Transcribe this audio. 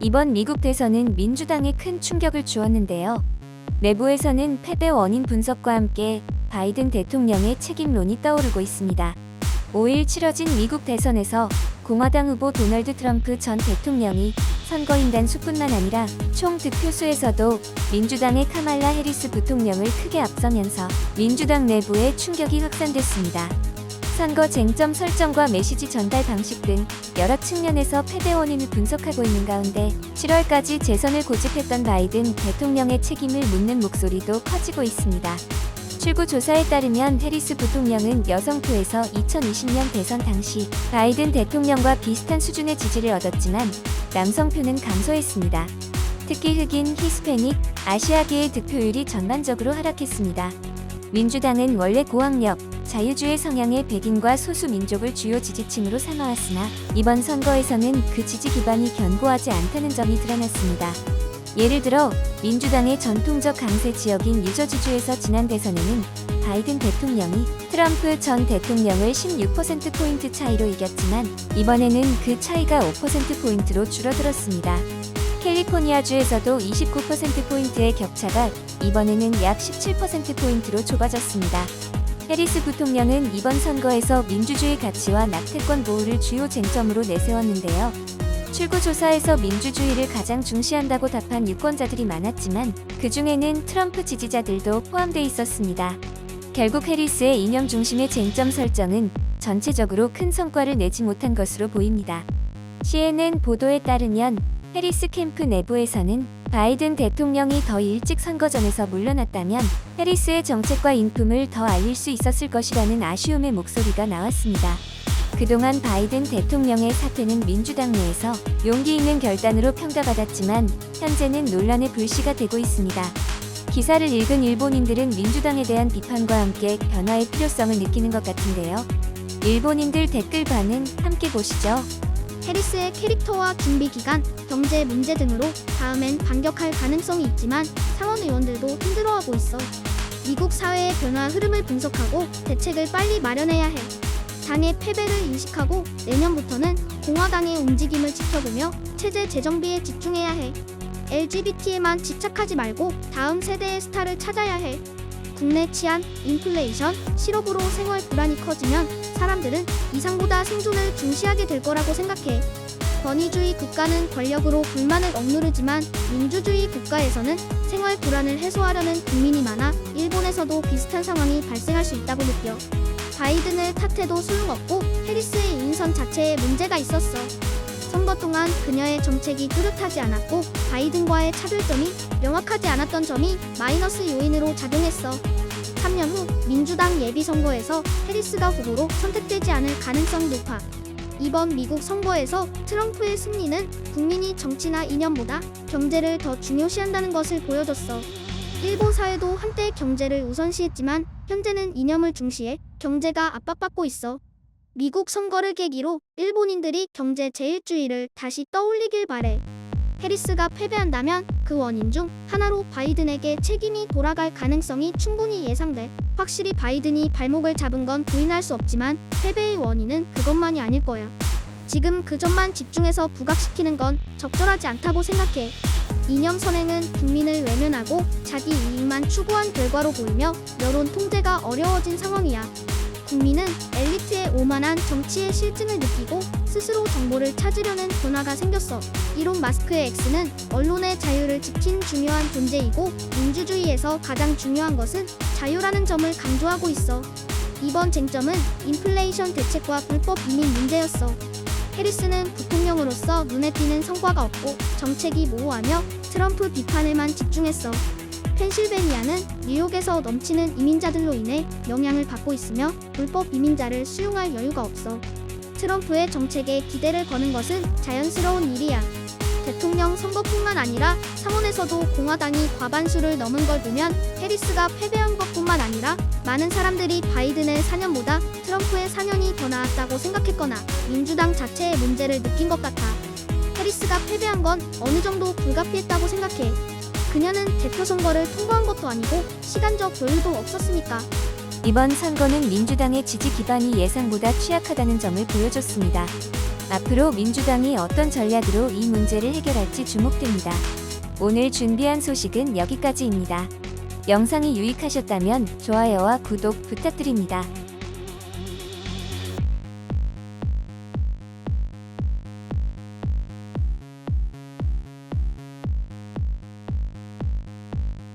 이번 미국 대선은 민주당에 큰 충격을 주었는데요. 내부에서는 패배 원인 분석과 함께 바이든 대통령의 책임론이 떠오르고 있습니다. 5일 치러진 미국 대선에서 공화당 후보 도널드 트럼프 전 대통령이 선거인단 수뿐만 아니라 총 득표수에서도 민주당의 카말라 해리스 부통령을 크게 앞서면서 민주당 내부에 충격이 확산됐습니다. 선거 쟁점 설정과 메시지 전달 방식 등 여러 측면에서 패배 원인을 분석하고 있는 가운데 7월까지 재선을 고집했던 바이든 대통령의 책임을 묻는 목소리도 커지고 있습니다. 출구 조사에 따르면 해리스 부통령은 여성표에서 2020년 대선 당시 바이든 대통령과 비슷한 수준의 지지를 얻었지만 남성표는 감소했습니다. 특히 흑인, 히스패닉, 아시아계의 득표율이 전반적으로 하락했습니다. 민주당은 원래 고학력, 자유주의 성향의 백인과 소수 민족을 주요 지지층으로 삼아왔으나 이번 선거에서는 그 지지 기반이 견고하지 않다는 점이 드러났습니다. 예를 들어 민주당의 전통적 강세 지역인 유저지주에서 지난 대선에는 바이든 대통령이 트럼프 전 대통령을 16%포인트 차이로 이겼지만 이번에는 그 차이가 5%포인트로 줄어들었습니다. 캘리포니아주에서도 29%포인트의 격차가 이번에는 약 17%포인트로 좁아졌습니다. 해리스 부통령은 이번 선거에서 민주주의 가치와 낙태권 보호를 주요 쟁점으로 내세웠는데요. 출구조사에서 민주주의를 가장 중시한다고 답한 유권자들이 많았지만 그 중에는 트럼프 지지자들도 포함돼 있었습니다. 결국 해리스의 이념 중심의 쟁점 설정은 전체적으로 큰 성과를 내지 못한 것으로 보입니다. CNN 보도에 따르면 해리스 캠프 내부에서는 바이든 대통령이 더 일찍 선거전에서 물러났다면 해리스의 정책과 인품을 더 알릴 수 있었을 것이라는 아쉬움의 목소리가 나왔습니다. 그동안 바이든 대통령의 사퇴는 민주당 내에서 용기 있는 결단으로 평가받았지만 현재는 논란의 불씨가 되고 있습니다. 기사를 읽은 일본인들은 민주당에 대한 비판과 함께 변화의 필요성을 느끼는 것 같은데요. 일본인들 댓글 반응 함께 보시죠. 해리스의 캐릭터와 준비 기간, 경제 문제 등으로 다음엔 반격할 가능성이 있지만 상원 의원들도 힘들어하고 있어. 미국 사회의 변화 흐름을 분석하고 대책을 빨리 마련해야 해. 당의 패배를 인식하고 내년부터는 공화당의 움직임을 지켜보며 체제 재정비에 집중해야 해. LGBT에만 집착하지 말고 다음 세대의 스타를 찾아야 해. 국내 치안, 인플레이션, 실업으로 생활 불안이 커지면 사람들은 이상보다 생존을 중시하게 될 거라고 생각해. 권위주의 국가는 권력으로 불만을 억누르지만 민주주의 국가에서는 생활 불안을 해소하려는 국민이 많아 일본에서도 비슷한 상황이 발생할 수 있다고 느껴. 바이든을 탓해도 소용없고 해리스의 인선 자체에 문제가 있었어. 선거 동안 그녀의 정책이 뚜렷하지 않았고 바이든과의 차별점이 명확하지 않았던 점이 마이너스 요인으로 작용했어. 3년 후 민주당 예비선거에서 해리스가 후보로 선택되지 않을 가능성이 높아. 이번 미국 선거에서 트럼프의 승리는 국민이 정치나 이념보다 경제를 더 중요시한다는 것을 보여줬어. 일본 사회도 한때 경제를 우선시했지만 현재는 이념을 중시해 경제가 압박받고 있어. 미국 선거를 계기로 일본인들이 경제 제일주의를 다시 떠올리길 바래. 해리스가 패배한다면 그 원인 중 하나로 바이든에게 책임이 돌아갈 가능성이 충분히 예상돼. 확실히 바이든이 발목을 잡은 건 부인할 수 없지만 패배의 원인은 그것만이 아닐 거야. 지금 그 점만 집중해서 부각시키는 건 적절하지 않다고 생각해. 이념 선행은 국민을 외면하고 자기 이익만 추구한 결과로 보이며 여론 통제가 어려워진 상황이야. 국민은 엘리트의 오만한 정치의 실증을 느끼고 스스로 정보를 찾으려는 변화가 생겼어. 이론 마스크의 X는 언론의 자유를 지킨 중요한 존재이고 민주주의에서 가장 중요한 것은 자유라는 점을 강조하고 있어. 이번 쟁점은 인플레이션 대책과 불법 이민 문제였어. 해리스는 부통령으로서 눈에 띄는 성과가 없고 정책이 모호하며 트럼프 비판에만 집중했어. 펜실베니아는 뉴욕에서 넘치는 이민자들로 인해 영향을 받고 있으며 불법 이민자를 수용할 여유가 없어. 트럼프의 정책에 기대를 거는 것은 자연스러운 일이야. 대통령 선거뿐만 아니라 상원에서도 공화당이 과반수를 넘은 걸 보면 해리스가 패배한 것뿐만 아니라 많은 사람들이 바이든의 4년보다 트럼프의 4년이 더 나았다고 생각했거나 민주당 자체의 문제를 느낀 것 같아. 해리스가 패배한 건 어느 정도 불가피했다고 생각해. 그녀는 대표 선거를 통과한 것도 아니고 시간적 여유도 없었으니까. 이번 선거는 민주당의 지지 기반이 예상보다 취약하다는 점을 보여줬습니다. 앞으로 민주당이 어떤 전략으로 이 문제를 해결할지 주목됩니다. 오늘 준비한 소식은 여기까지입니다. 영상이 유익하셨다면 좋아요와 구독 부탁드립니다.